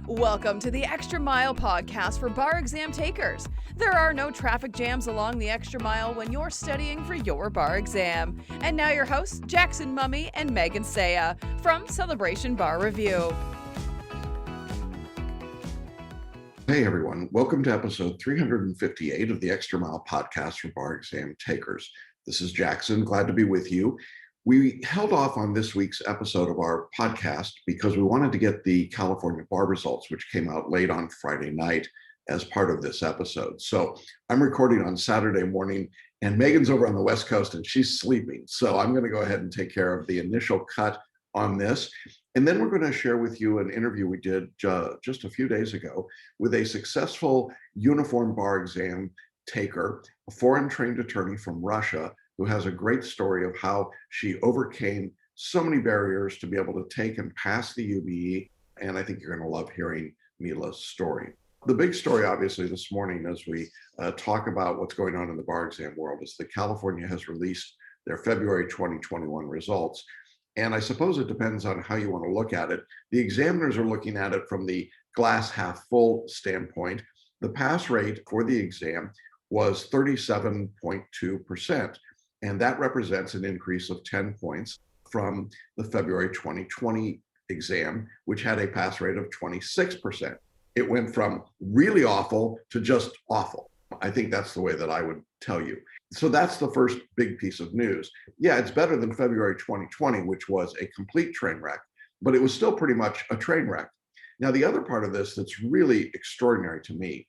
Welcome to the Extra Mile podcast for bar exam takers. There are no traffic jams along the extra mile when you're studying for your bar exam. And now your hosts, Jackson Mummy and Megan Saya from Celebration Bar Review. Hey everyone, welcome to episode 358 of the Extra Mile podcast for bar exam takers. This is Jackson, glad to be with you. We held off on this week's episode of our podcast because we wanted to get the California bar results, which came out late on Friday night as part of this episode. So I'm recording on Saturday morning and Megan's over on the West Coast and she's sleeping. So I'm going to go ahead and take care of the initial cut on this. And then we're going to share with you an interview we did just a few days ago with a successful uniform bar exam taker, a foreign trained attorney from Russia, who has a great story of how she overcame so many barriers to be able to take and pass the UBE. And I think you're going to love hearing Mila's story. The big story, obviously, this morning as we talk about what's going on in the bar exam world is that California has released their February 2021 results. And I suppose it depends on how you want to look at it. The examiners are looking at it from the glass half full standpoint. The pass rate for the exam was 37.2%. And that represents an increase of 10 points from the February 2020 exam, which had a pass rate of 26%. It went from really awful to just awful. I think that's the way that I would tell you. So that's the first big piece of news. Yeah, it's better than February 2020, which was a complete train wreck, but it was still pretty much a train wreck. Now, the other part of this that's really extraordinary to me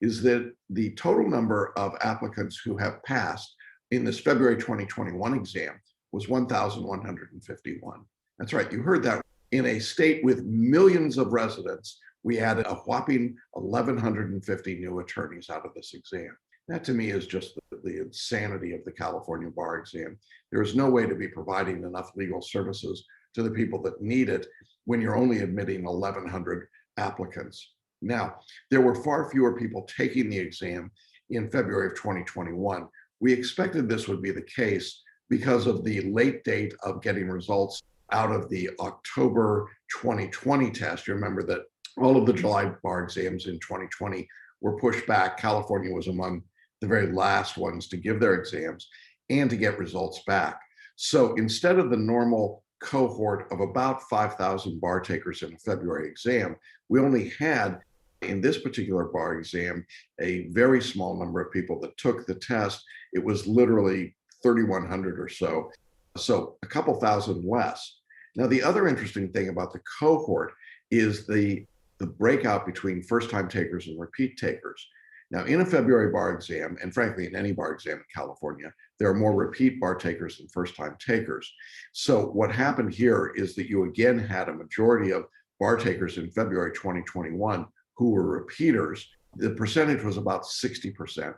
is that the total number of applicants who have passed in this February 2021 exam was 1,151. That's right, you heard that. In a state with millions of residents, we added a whopping 1,150 new attorneys out of this exam. That to me is just the insanity of the California bar exam. There is no way to be providing enough legal services to the people that need it when you're only admitting 1,100 applicants. Now, there were far fewer people taking the exam in February of 2021. We expected this would be the case because of the late date of getting results out of the October 2020 test. You remember that all of the July bar exams in 2020 were pushed back. California was among the very last ones to give their exams and to get results back. So instead of the normal cohort of about 5,000 bar takers in a February exam, we only had in this particular bar exam a very small number of people that took the test. It was literally 3,100 or so, so a couple thousand less. Now, the other interesting thing about the cohort is the breakout between first-time takers and repeat takers. Now, in a February bar exam, and frankly, in any bar exam in California, there are more repeat bar takers than first-time takers. So what happened here is that you again had a majority of bar takers in February 2021 who were repeaters. The percentage was about 60%.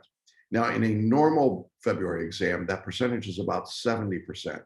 Now, in a normal February exam, that percentage is about 70%.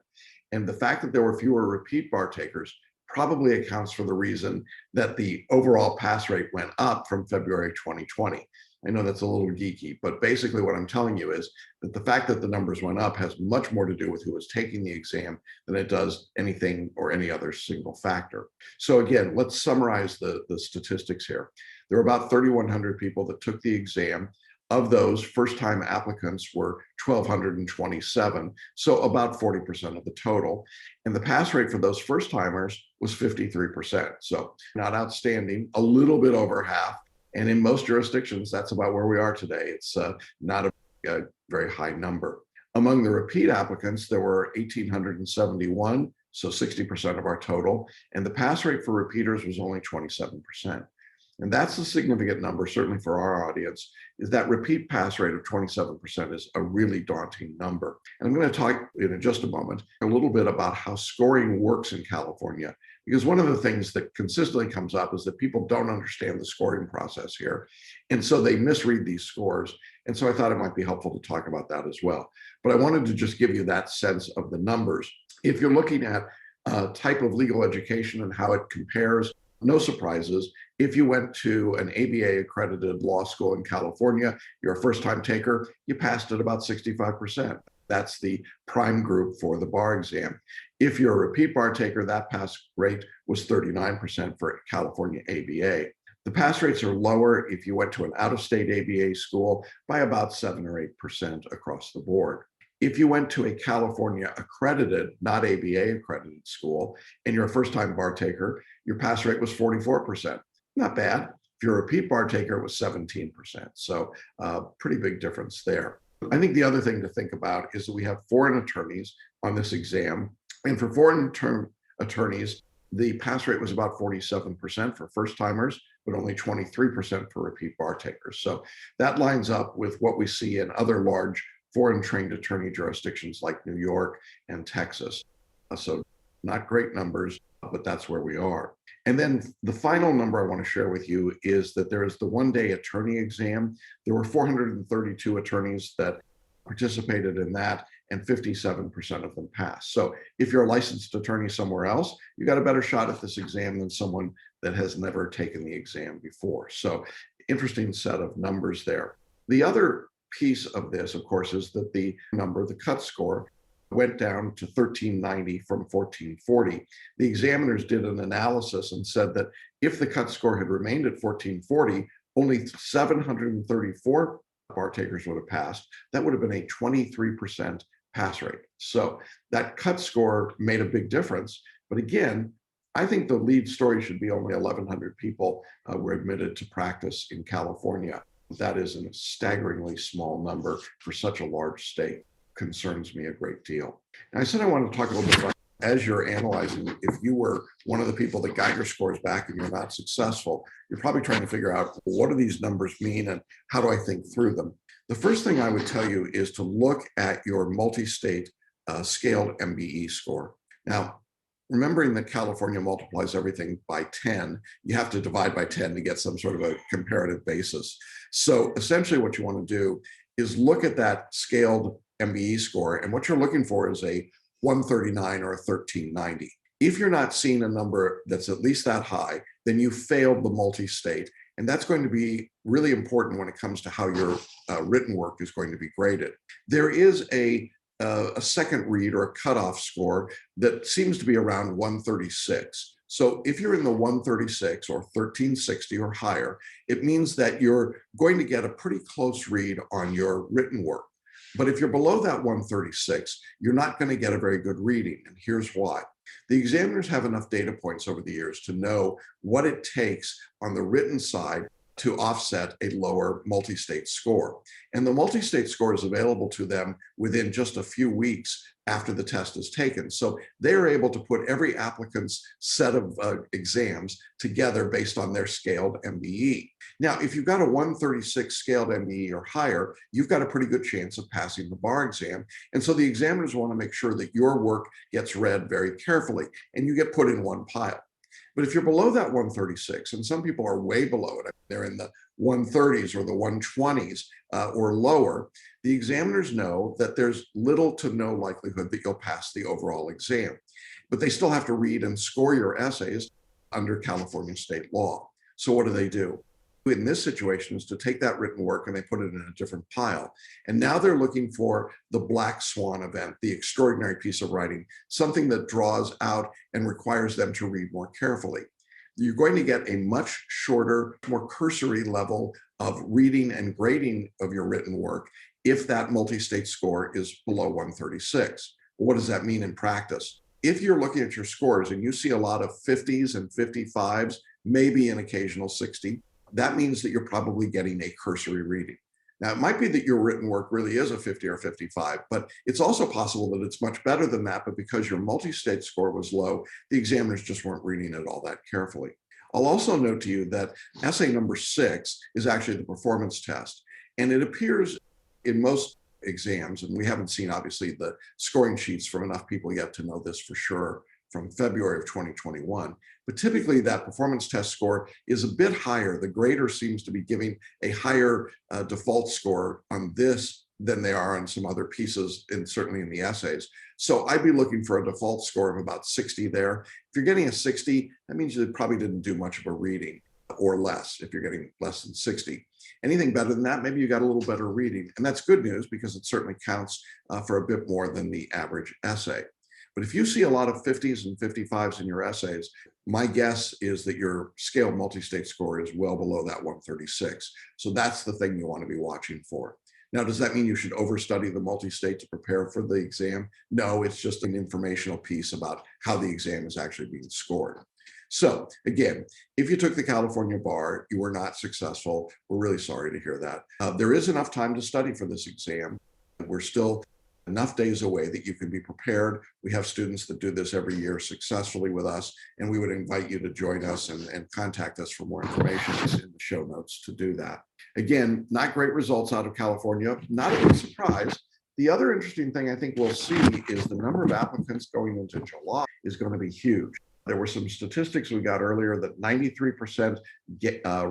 And the fact that there were fewer repeat bar takers probably accounts for the reason that the overall pass rate went up from February 2020. I know that's a little geeky, but basically what I'm telling you is that the fact that the numbers went up has much more to do with who was taking the exam than it does anything or any other single factor. So again, let's summarize the statistics here. There were about 3,100 people that took the exam. Of those, first-time applicants were 1,227, so about 40% of the total. And the pass rate for those first-timers was 53%. So not outstanding, a little bit over half. And in most jurisdictions, that's about where we are today. It's not a very high number. Among the repeat applicants, there were 1,871, so 60% of our total. And the pass rate for repeaters was only 27%. And that's a significant number, certainly for our audience, is that repeat pass rate of 27% is a really daunting number. And I'm going to talk in just a moment a little bit about how scoring works in California, because one of the things that consistently comes up is that people don't understand the scoring process here. And so they misread these scores. And so I thought it might be helpful to talk about that as well. But I wanted to just give you that sense of the numbers. If you're looking at a type of legal education and how it compares, no surprises. If you went to an ABA accredited law school in California, you're a first-time taker, you passed at about 65%. That's the prime group for the bar exam. If you're a repeat bar taker, that pass rate was 39% for California ABA. The pass rates are lower if you went to an out-of-state ABA school by about 7 or 8% across the board. If you went to a California accredited, not ABA accredited school, and you're a first-time bar taker, your pass rate was 44%. Not bad. If you're a repeat bar taker, it was 17%. So pretty big difference there. I think the other thing to think about is that we have foreign attorneys on this exam. And for foreign attorneys, the pass rate was about 47% for first timers, but only 23% for repeat bar takers. So that lines up with what we see in other large foreign trained attorney jurisdictions like New York and Texas. So not great numbers, but that's where we are. And then the final number I want to share with you is that there is the one-day attorney exam. There were 432 attorneys that participated in that, and 57% of them passed. So if you're a licensed attorney somewhere else, you got a better shot at this exam than someone that has never taken the exam before. So interesting set of numbers there. The other piece of this, of course, is that the cut score, went down to 1390 from 1440. The examiners did an analysis and said that if the cut score had remained at 1440, only 734 bar takers would have passed. That would have been a 23% pass rate. So that cut score made a big difference. But again, I think the lead story should be only 1,100 people were admitted to practice in California. That is a staggeringly small number for such a large state. Concerns me a great deal. And I said I want to talk a little bit about, as you're analyzing, if you were one of the people that got your scores back and you're not successful, you're probably trying to figure out, what do these numbers mean and how do I think through them? The first thing I would tell you is to look at your multi-state scaled MBE score. Now, remembering that California multiplies everything by 10, you have to divide by 10 to get some sort of a comparative basis. So essentially what you want to do is look at that scaled MBE score, and what you're looking for is a 139 or a 1390. If you're not seeing a number that's at least that high, then you failed the multi-state, and that's going to be really important when it comes to how your written work is going to be graded. There is a second read or a cutoff score that seems to be around 136. So if you're in the 136 or 1360 or higher, it means that you're going to get a pretty close read on your written work. But if you're below that 136, you're not going to get a very good reading. And here's why. The examiners have enough data points over the years to know what it takes on the written side to offset a lower multi-state score. And the multi-state score is available to them within just a few weeks after the test is taken. So they're able to put every applicant's set of exams together based on their scaled MBE. Now, if you've got a 136 scaled MBE or higher, you've got a pretty good chance of passing the bar exam. And so the examiners want to make sure that your work gets read very carefully and you get put in one pile. But if you're below that 136, and some people are way below it, they're in the 130s or the 120s or lower, the examiners know that there's little to no likelihood that you'll pass the overall exam. But they still have to read and score your essays under California state law. So what do? In this situation is to take that written work and they put it in a different pile. And now they're looking for the black swan event, the extraordinary piece of writing, something that draws out and requires them to read more carefully. You're going to get a much shorter, more cursory level of reading and grading of your written work if that multi-state score is below 136. What does that mean in practice? If you're looking at your scores and you see a lot of 50s and 55s, maybe an occasional 60, that means that you're probably getting a cursory reading. Now, it might be that your written work really is a 50 or 55, but it's also possible that it's much better than that, but because your multi-state score was low, the examiners just weren't reading it all that carefully. I'll also note to you that essay number 6 is actually the performance test, and it appears in most exams, and we haven't seen, obviously, the scoring sheets from enough people yet to know this for sure, from February of 2021. But typically that performance test score is a bit higher. The grader seems to be giving a higher default score on this than they are on some other pieces, and certainly in the essays. So I'd be looking for a default score of about 60 there. If you're getting a 60, that means you probably didn't do much of a reading, or less if you're getting less than 60. Anything better than that, maybe you got a little better reading. And that's good news because it certainly counts for a bit more than the average essay. But if you see a lot of 50s and 55s in your essays, my guess is that your scale multi-state score is well below that 136. So that's the thing you want to be watching for. Now, does that mean you should overstudy the multi-state to prepare for the exam? No, it's just an informational piece about how the exam is actually being scored. So again, if you took the California bar, you were not successful. We're really sorry to hear that. There is enough time to study for this exam. We're still enough days away that you can be prepared. We have students that do this every year successfully with us, and we would invite you to join us and contact us for more information in the show notes to do that. Again, not great results out of California, not a big surprise. The other interesting thing I think we'll see is the number of applicants going into July is going to be huge. There were some statistics we got earlier that 93%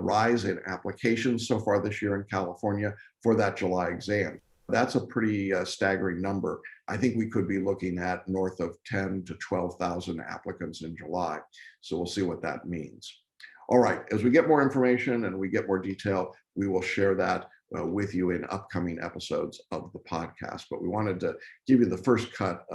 rise in applications so far this year in California for that July exam. That's a pretty staggering number. I think we could be looking at north of 10 to 12,000 applicants in July. So we'll see what that means. All right, as we get more information and we get more detail, we will share that with you in upcoming episodes of the podcast. But we wanted to give you the first cut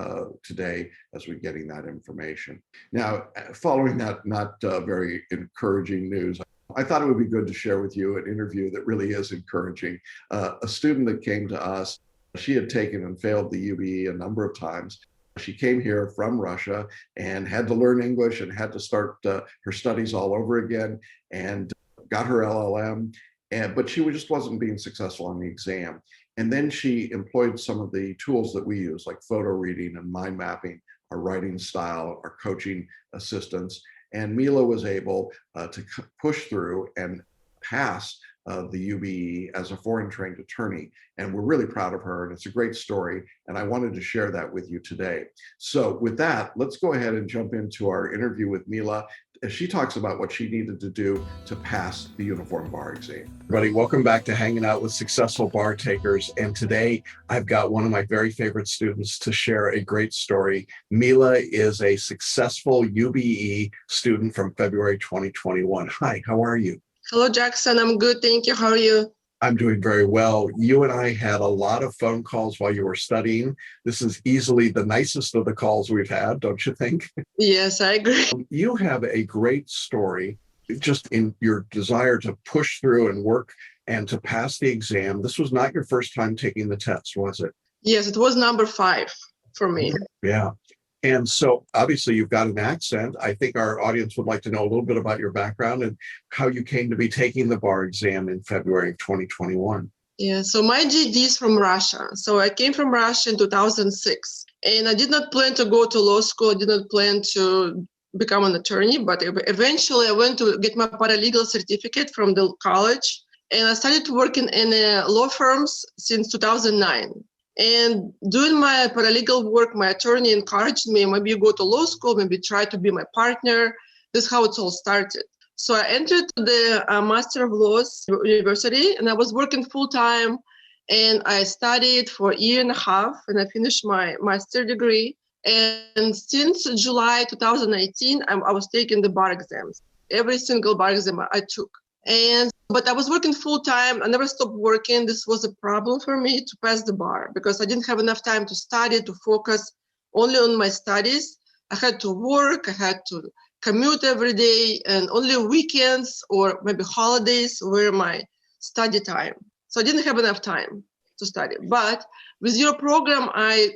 today as we're getting that information. Now, following that not very encouraging news, I thought it would be good to share with you an interview that really is encouraging. A student that came to us, she had taken and failed the UBE a number of times. She came here from Russia and had to learn English and had to start her studies all over again and got her LLM. But she just wasn't being successful on the exam. And then she employed some of the tools that we use, like photo reading and mind mapping, our writing style, our coaching assistance. And Mila was able to push through and pass the UBE as a foreign trained attorney. And we're really proud of her, and it's a great story. And I wanted to share that with you today. So with that, let's go ahead and jump into our interview with Mila as she talks about what she needed to do to pass the uniform bar exam. Everybody, welcome back to Hanging Out with Successful Bar Takers. And today I've got one of my very favorite students to share a great story. Mila is a successful UBE student from February 2021. Hi, how are you? Hello, Jackson. I'm good. Thank you. How are you? I'm doing very well. You and I had a lot of phone calls while you were studying. This is easily the nicest of the calls we've had, don't you think? Yes, I agree. You have a great story just in your desire to push through and work and to pass the exam. This was not your first time taking the test, was it? Yes, it was number 5 for me. Yeah. And so obviously you've got an accent. I think our audience would like to know a little bit about your background and how you came to be taking the bar exam in February of 2021. Yeah, so my GED is from Russia. So I came from Russia in 2006. And I did not plan to go to law school. I did not plan to become an attorney. But eventually I went to get my paralegal certificate from the college. And I started working in law firms since 2009. And doing my paralegal work, my attorney encouraged me, maybe you go to law school, maybe try to be my partner. This is how it all started. So I entered the Master of Laws University, and I was working full-time, and I studied for a year and a half, and I finished my master degree. And since July 2018, I was taking the bar exams, every single bar exam I took. But I was working full time. I never stopped working. This was a problem for me to pass the bar because I didn't have enough time to study, to focus only on my studies. I had to work. I had to commute every day, and only weekends or maybe holidays were my study time. So I didn't have enough time to study. But with your program, I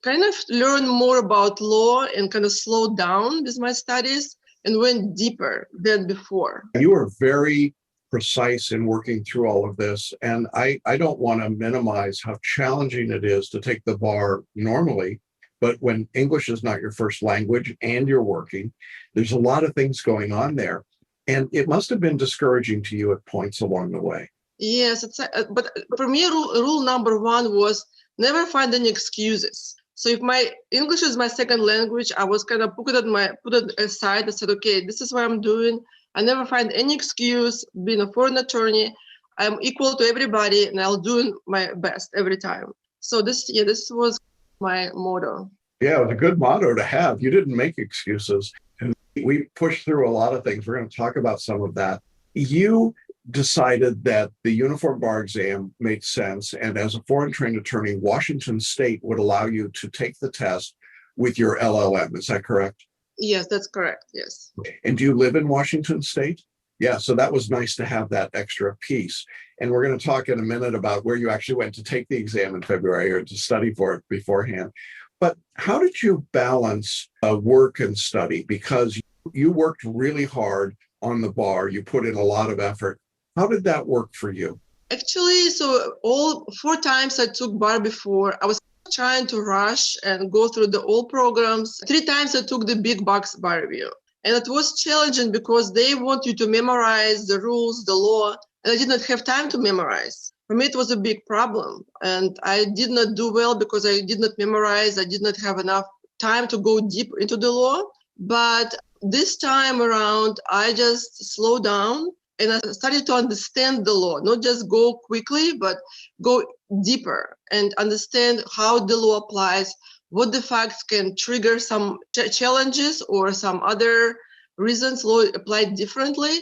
kind of learned more about law and kind of slowed down with my studies and went deeper than before. You are very precise in working through all of this. And I don't want to minimize how challenging it is to take the bar normally. But when English is not your first language and you're working, there's a lot of things going on there. And it must have been discouraging to you at points along the way. Yes, but for me, rule number 1 was never find any excuses. So if my English is my second language, I was kind of put it aside. I said, okay, this is what I'm doing. I never find any excuse. Being a foreign attorney, I'm equal to everybody, and I'll do my best every time. So this was my motto. Yeah, it was a good motto to have. You didn't make excuses. And we pushed through a lot of things. We're going to talk about some of that. You decided that the uniform bar exam made sense. And as a foreign trained attorney, Washington State would allow you to take the test with your LLM. Is that correct? Yes, that's correct. Yes. And do you live in Washington State? Yeah, so that was nice to have that extra piece. And we're going to talk in a minute about where you actually went to take the exam in February or to study for it beforehand. But how did you balance work and study? Because you worked really hard on the bar. You put in a lot of effort. How did that work for you? Actually, so all 4 times I took bar before, I was trying to rush and go through the old programs. 3 times I took the big box bar review. And it was challenging because they want you to memorize the rules, the law, and I did not have time to memorize. For me, it was a big problem. And I did not do well because I did not memorize. I did not have enough time to go deep into the law. But this time around, I just slowed down and I started to understand the law, not just go quickly, but go deeper and understand how the law applies, what the facts can trigger some challenges or some other reasons law applied differently.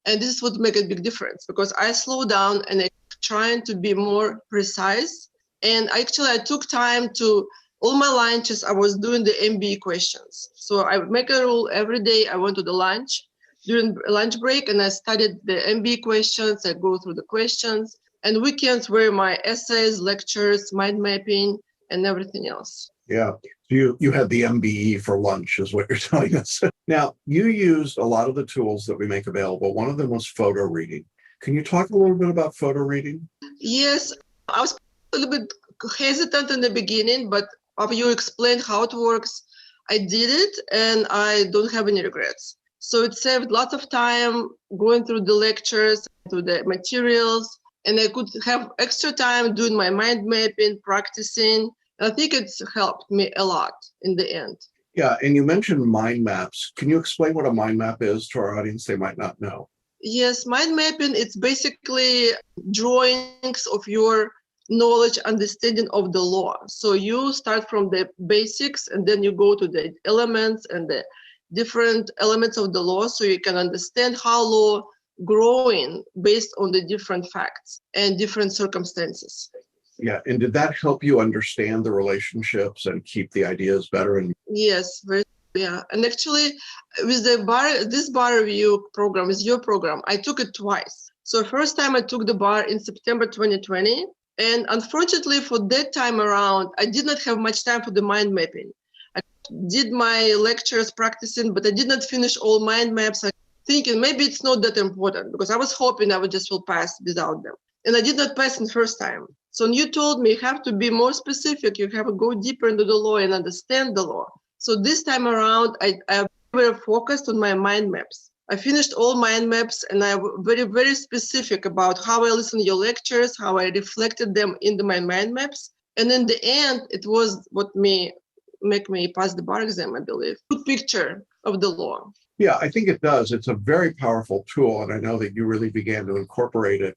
And this would make a big difference because I slowed down and I trying to be more precise. And actually I took time to all my lunches, I was doing the MBE questions. So I would make a rule every day. I went to the lunch during lunch break and I studied the MBE questions. I go through the questions, and weekends were my essays, lectures, mind mapping, and everything else. Yeah, you had the MBE for lunch is what you're telling us. Now, you used a lot of the tools that we make available. One of them was photo reading. Can you talk a little bit about photo reading? Yes, I was a little bit hesitant in the beginning, but after you explained how it works, I did it and I don't have any regrets. So it saved lots of time going through the lectures, through the materials, and I could have extra time doing my mind mapping, practicing. I think it's helped me a lot in the end. Yeah, and you mentioned mind maps. Can you explain what a mind map is to our audience? They might not know. Yes, mind mapping, it's basically drawings of your knowledge, understanding of the law. So you start from the basics and then you go to the elements and the different elements of the law so you can understand how law growing based on the different facts and different circumstances. Yeah, and did that help you understand the relationships and keep the ideas better? Yes, yeah. And actually, with the bar, this bar review program is your program. I took it twice. So first time I took the bar in September 2020. And unfortunately for that time around, I did not have much time for the mind mapping. I did my lectures practicing, but I did not finish all mind maps. I thinking maybe it's not that important because I was hoping I would just will pass without them. And I did not pass the first time. So you told me you have to be more specific. You have to go deeper into the law and understand the law. So this time around, I very focused on my mind maps. I finished all mind maps and I was very, very specific about how I listened to your lectures, how I reflected them into my mind maps. And in the end, it was what make me pass the bar exam, I believe. Good picture of the law. Yeah, I think it does. It's a very powerful tool, and I know that you really began to incorporate it.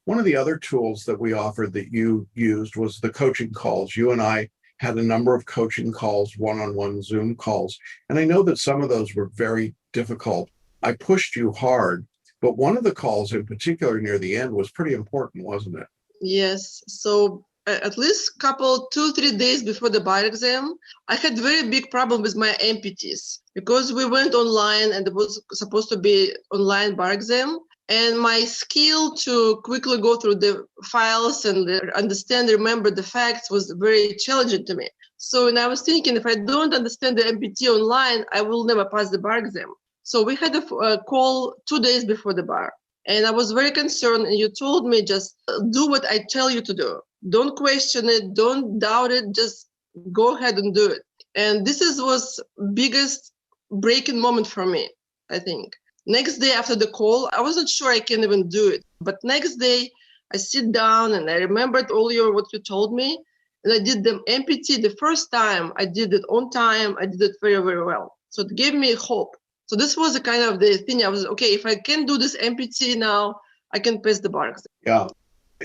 One of the other tools that we offered that you used was the coaching calls. You and I had a number of coaching calls, one-on-one Zoom calls, and I know that some of those were very difficult. I pushed you hard, but one of the calls in particular near the end was pretty important, wasn't it? Yes. So at least 2-3 days before the bar exam, I had very big problem with my MPTs because we went online and it was supposed to be online bar exam. And my skill to quickly go through the files and understand, remember the facts was very challenging to me. So and I was thinking, if I don't understand the MPT online, I will never pass the bar exam. So we had a call 2 days before the bar. And I was very concerned. And you told me just do what I tell you to do. Don't question it. Don't doubt it. Just go ahead and do it. And this was biggest breaking moment for me, I think. Next day after the call, I wasn't sure I can even do it. But next day, I sit down and I remembered all what you told me. And I did the MPT the first time. I did it on time. I did it very, very well. So it gave me hope. So this was the kind of the thing I was, okay, if I can do this MPT now, I can pass the bar exam. Yeah.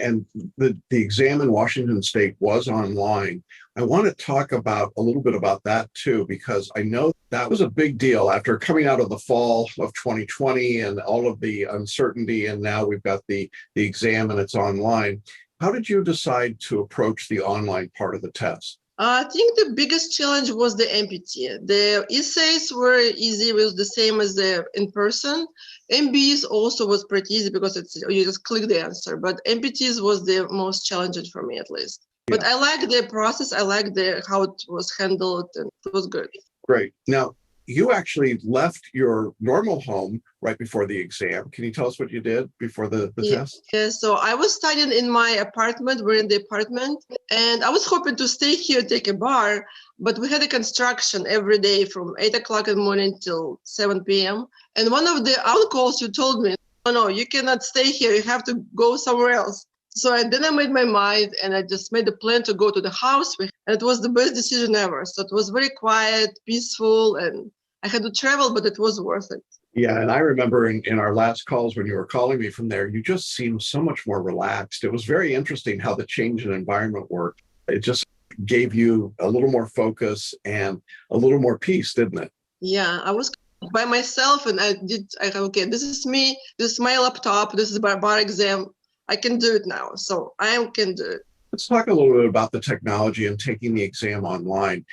And the exam in Washington State was online. I want to talk about a little bit about that too, because I know that was a big deal after coming out of the fall of 2020 and all of the uncertainty. And now we've got the exam and it's online. How did you decide to approach the online part of the test? I think the biggest challenge was the MPT. The essays were easy, it was the same as the in-person. MBs also was pretty easy because you just click the answer, but MPTs was the most challenging for me at least. But Yeah. I like the process, I like how it was handled, and it was good. Great. Now, you actually left your normal home right before the exam. Can you tell us what you did before the test? Yeah, so I was studying in my apartment. We're in the apartment, and I was hoping to stay here, take a bar, but we had a construction every day from 8 o'clock in the morning till 7 p.m. And one of the uncles who told me, no, you cannot stay here. You have to go somewhere else. So then I made my mind, and I just made a plan to go to the house. And it was the best decision ever. So it was very quiet, peaceful, and I had to travel, but it was worth it. Yeah, and I remember in our last calls when you were calling me from there, you just seemed so much more relaxed. It was very interesting how the change in environment worked. It just gave you a little more focus and a little more peace, didn't it? Yeah, I was by myself, and okay, this is me, this is my laptop, this is my bar exam. I can do it now, so I can do it. Let's talk a little bit about the technology and taking the exam online.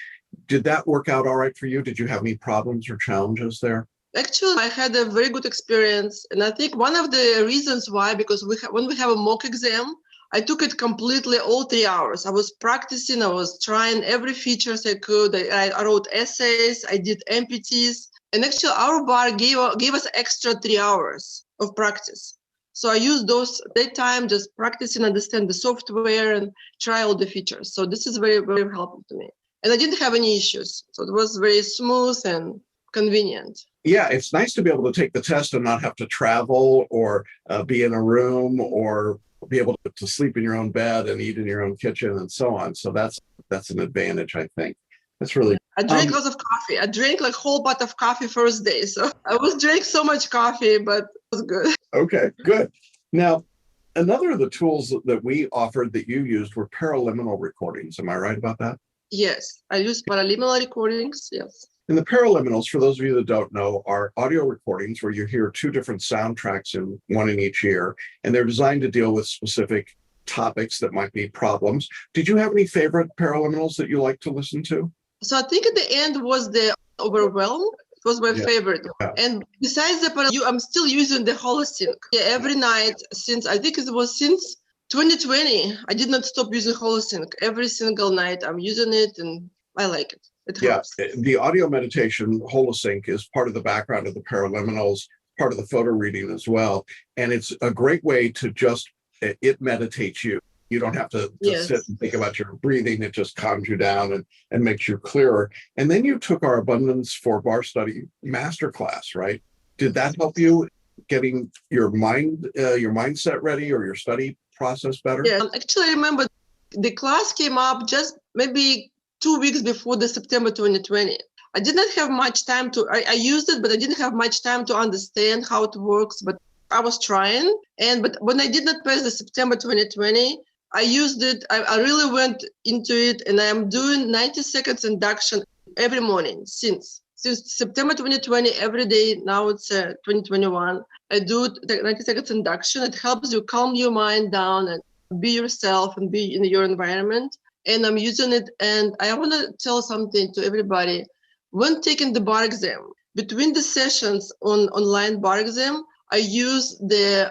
Did that work out all right for you? Did you have any problems or challenges there? Actually, I had a very good experience, and I think one of the reasons why, because when we have a mock exam, I took it completely all 3 hours. I was practicing, I was trying every features I could. I wrote essays, I did MPTs, and actually our bar gave us extra 3 hours of practice. So I used those daytime just practicing, understand the software, and try all the features. So this is very, very helpful to me. And I didn't have any issues. So it was very smooth and convenient. Yeah, it's nice to be able to take the test and not have to travel or be in a room or be able to sleep in your own bed and eat in your own kitchen and so on. So that's an advantage, I think. That's really. I drank lots of coffee. I drank like whole pot of coffee first day. So I was drank so much coffee, but it was good. Okay, good. Now, another of the tools that we offered that you used were paraliminal recordings. Am I right about that? Yes, I use paraliminal recordings. Yes. And the paraliminals, for those of you that don't know, are audio recordings where you hear two different soundtracks one in each ear, and they're designed to deal with specific topics that might be problems. Did you have any favorite paraliminals that you like to listen to? So I think at the end was the Overwhelm. It was my favorite. Yeah. And besides the I'm still using the Holosync. Yeah, every night since 2020, I did not stop using Holosync. Every single night I'm using it, and I like it. It helps. Yeah, the audio meditation Holosync is part of the background of the paraliminals, part of the photo reading as well. And it's a great way to it meditates you. You don't have to sit and think about your breathing. It just calms you down and makes you clearer. And then you took our Abundance for Bar Study masterclass, right? Did that help you getting your mindset ready or your study process better? Yeah, actually, I remember the class came up just maybe 2 weeks before the September 2020. I did not have much time I used it, but I didn't have much time to understand how it works, but I was trying. But when I did not pass the September 2020, I used it. I really went into it, and I am doing 90 seconds induction every morning since September 2020, every day. Now it's 2021. I do the 90 seconds induction. It helps you calm your mind down and be yourself and be in your environment. And I'm using it. And I want to tell something to everybody. When taking the bar exam, between the sessions on online bar exam, I use the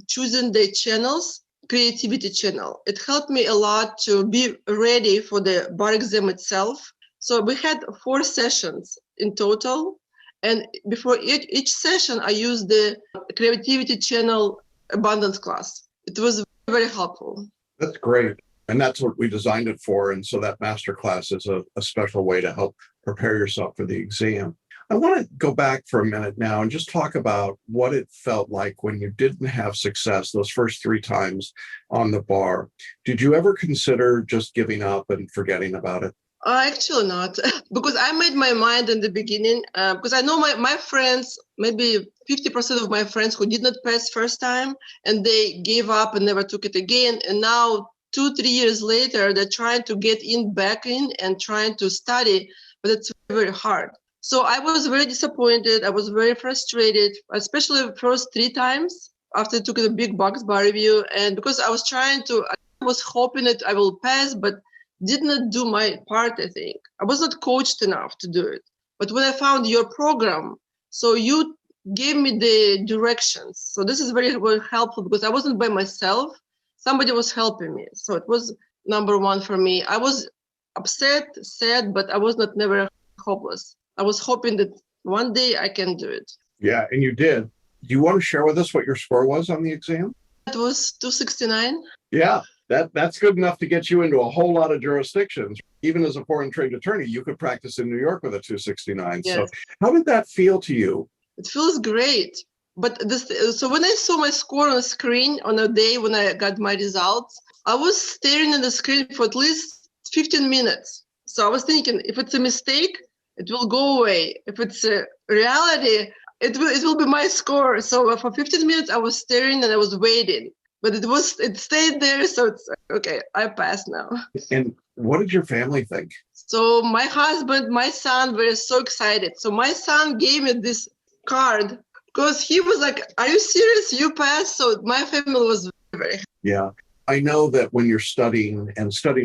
choosing the channels, creativity channel. It helped me a lot to be ready for the bar exam itself. So we had 4 sessions in total. And before each session, I used the creativity channel abundance class. It was very helpful. That's great. And that's what we designed it for. And so that master class is a special way to help prepare yourself for the exam. I want to go back for a minute now and just talk about what it felt like when you didn't have success those first 3 times on the bar. Did you ever consider just giving up and forgetting about it? Actually not, because I made my mind in the beginning, because I know my friends, maybe 50% of my friends who did not pass first time, and they gave up and never took it again. And now 2-3 years later, they're trying to get back in and trying to study, but it's very hard. So I was very disappointed. I was very frustrated, especially the first 3 times after I took the big box bar review. And because I was hoping that I will pass, but did not do my part, I think. I was not coached enough to do it. But when I found your program, so you gave me the directions. So this is very, very helpful because I wasn't by myself. Somebody was helping me. So it was number one for me. I was upset, sad, but I was not never hopeless. I was hoping that one day I can do it. Yeah, and you did. Do you want to share with us what your score was on the exam? It was 269. Yeah, that's good enough to get you into a whole lot of jurisdictions. Even as a foreign trade attorney, you could practice in New York with a 269. Yes. So how did that feel to you? It feels great. But so when I saw my score on the screen on a day when I got my results, I was staring at the screen for at least 15 minutes. So I was thinking, if it's a mistake, it will go away. If it's a reality, it will be my score. So for 15 minutes, I was staring and I was waiting. But it stayed there. So it's okay, I passed now. And what did your family think? So my husband, my son were so excited. So my son gave me this card because he was like, "Are you serious? You passed?" So my family was very happy. Yeah. I know that when you're studying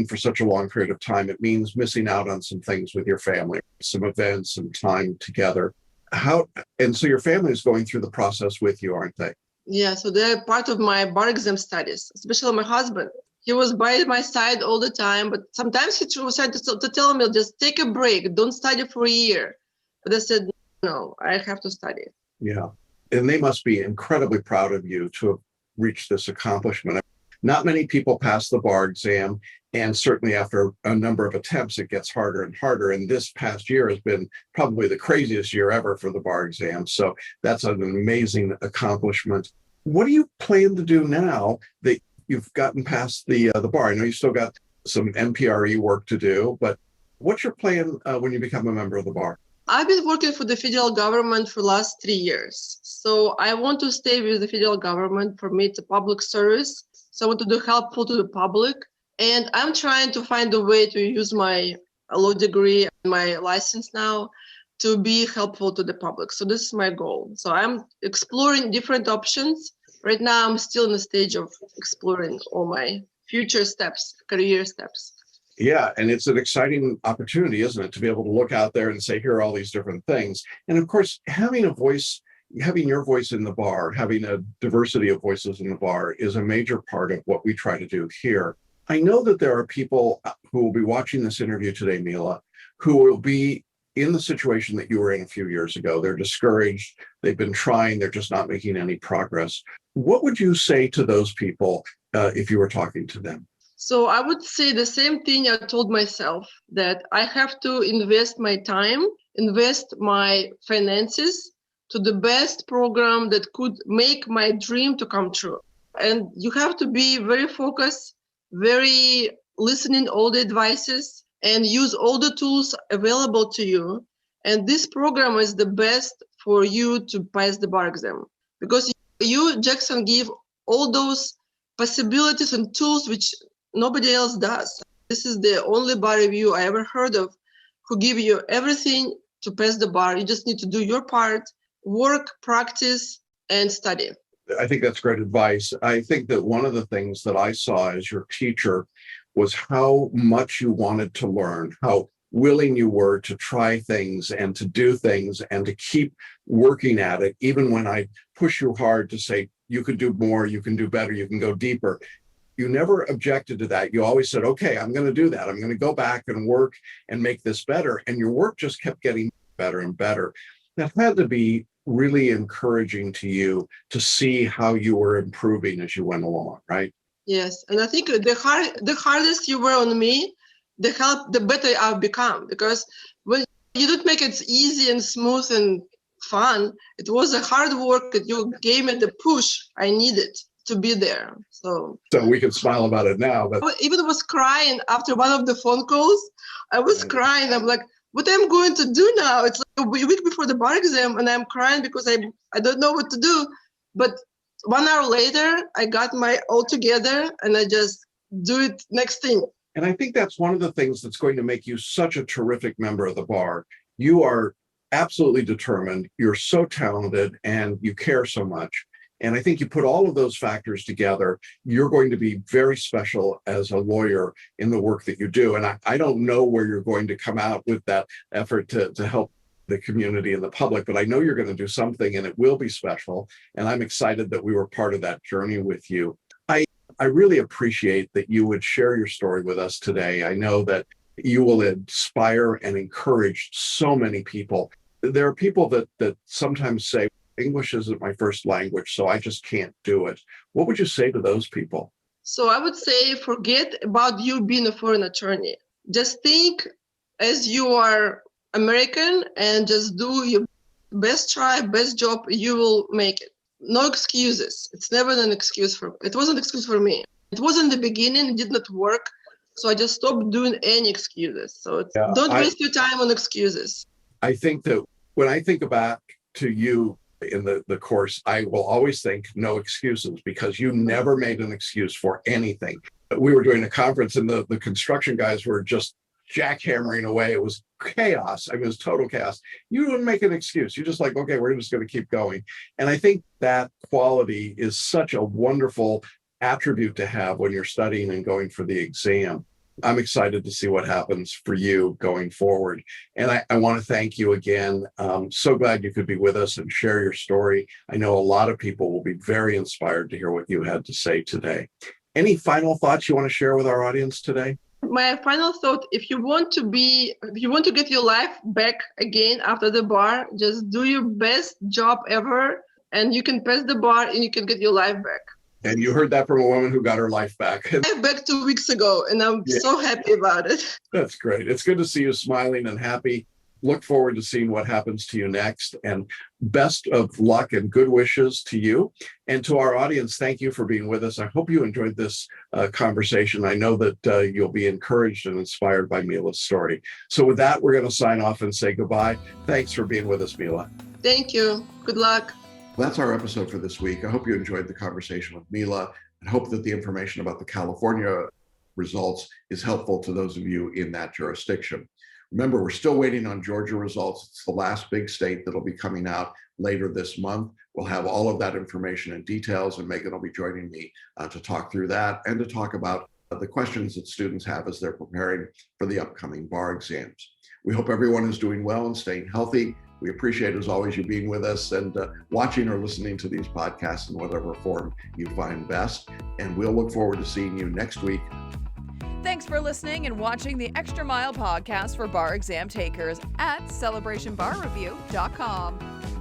for such a long period of time, it means missing out on some things with your family, some events and time together. So your family is going through the process with you, aren't they? Yeah, so they're part of my bar exam studies, especially my husband. He was by my side all the time, but sometimes he was trying to tell me, just take a break, don't study for a year. But I said, no, I have to study. Yeah. And they must be incredibly proud of you to have reached this accomplishment. Not many people pass the bar exam, and certainly after a number of attempts, it gets harder and harder. And this past year has been probably the craziest year ever for the bar exam. So that's an amazing accomplishment. What do you plan to do now that you've gotten past the bar? I know you still got some NPRE work to do, but what's your plan when you become a member of the bar? I've been working for the federal government for the last 3 years. So I want to stay with the federal government. For me, it's a public service. So I want to do helpful to the public. And I'm trying to find a way to use my law degree and my license now to be helpful to the public. So this is my goal. So I'm exploring different options. Right now, I'm still in the stage of exploring all my future steps, career steps. Yeah, and it's an exciting opportunity, isn't it, to be able to look out there and say, here are all these different things. And of course, having your voice in the bar, having a diversity of voices in the bar is a major part of what we try to do here. I know that there are people who will be watching this interview today, Mila, who will be in the situation that you were in a few years ago. They're discouraged. They've been trying. They're just not making any progress. What would you say to those people if you were talking to them? So I would say the same thing I told myself, that I have to invest my time, invest my finances to the best program that could make my dream to come true. And you have to be very focused, very listening all the advices and use all the tools available to you. And this program is the best for you to pass the bar exam, because you, Jackson, give all those possibilities and tools which nobody else does. This is the only bar review I ever heard of who give you everything to pass the bar. You just need to do your part, work, practice, and study. I think that's great advice. I think that one of the things that I saw as your teacher was how much you wanted to learn, how willing you were to try things and to do things and to keep working at it, even when I push you hard to say, you could do more, you can do better, you can go deeper. You never objected to that. You always said, okay, I'm going to do that. I'm going to go back and work and make this better. And your work just kept getting better and better. That had to be really encouraging to you to see how you were improving as you went along, right? Yes. And I think the hardest you were on me, the better I've become. Because when you don't make it easy and smooth and fun, it was a hard work that you gave me the push I needed to be there. So we can smile about it now. But I even was crying after one of the phone calls. I was crying. I'm like, what am I going to do now? It's like a week before the bar exam, and I'm crying because I don't know what to do. But 1 hour later, I got my all together, and I just do it next thing. And I think that's one of the things that's going to make you such a terrific member of the bar. You are absolutely determined. You're so talented, and you care so much. And I think you put all of those factors together, you're going to be very special as a lawyer in the work that you do. And I don't know where you're going to come out with that effort to help the community and the public, but I know you're going to do something and it will be special. And I'm excited that we were part of that journey with you. I really appreciate that you would share your story with us today. I know that you will inspire and encourage so many people. There are people that sometimes say, English isn't my first language, so I just can't do it. What would you say to those people? So I would say forget about you being a foreign attorney. Just think as you are American and just do your best try, best job, you will make it. No excuses. It's never an excuse it wasn't an excuse for me. It was in the beginning, it did not work. So I just stopped doing any excuses. So don't waste your time on excuses. I think that when I think back to you in the course, I will always think no excuses, because you never made an excuse for anything. We were doing a conference and the construction guys were just jackhammering away. It was chaos. I mean, it was total chaos. You wouldn't make an excuse. You're just like, okay, we're just going to keep going. And I think that quality is such a wonderful attribute to have when you're studying and going for the exam. I'm excited to see what happens for you going forward. And I want to thank you again. So glad you could be with us and share your story. I know a lot of people will be very inspired to hear what you had to say today. Any final thoughts you want to share with our audience today? My final thought, if you want to get your life back again after the bar, just do your best job ever and you can pass the bar and you can get your life back. And you heard that from a woman who got her life back. Back 2 weeks ago, and I'm so happy about it. That's great. It's good to see you smiling and happy. Look forward to seeing what happens to you next. And best of luck and good wishes to you. And to our audience, thank you for being with us. I hope you enjoyed this conversation. I know that you'll be encouraged and inspired by Mila's story. So with that, we're going to sign off and say goodbye. Thanks for being with us, Mila. Thank you. Good luck. That's our episode for this week. I hope you enjoyed the conversation with Mila and hope that the information about the California results is helpful to those of you in that jurisdiction. Remember, we're still waiting on Georgia results. It's the last big state that'll be coming out later this month. We'll have all of that information and details, and Megan will be joining me to talk through that and to talk about the questions that students have as they're preparing for the upcoming bar exams. We hope everyone is doing well and staying healthy. We appreciate, as always, you being with us and watching or listening to these podcasts in whatever form you find best. And we'll look forward to seeing you next week. Thanks for listening and watching the Extra Mile podcast for bar exam takers at celebrationbarreview.com.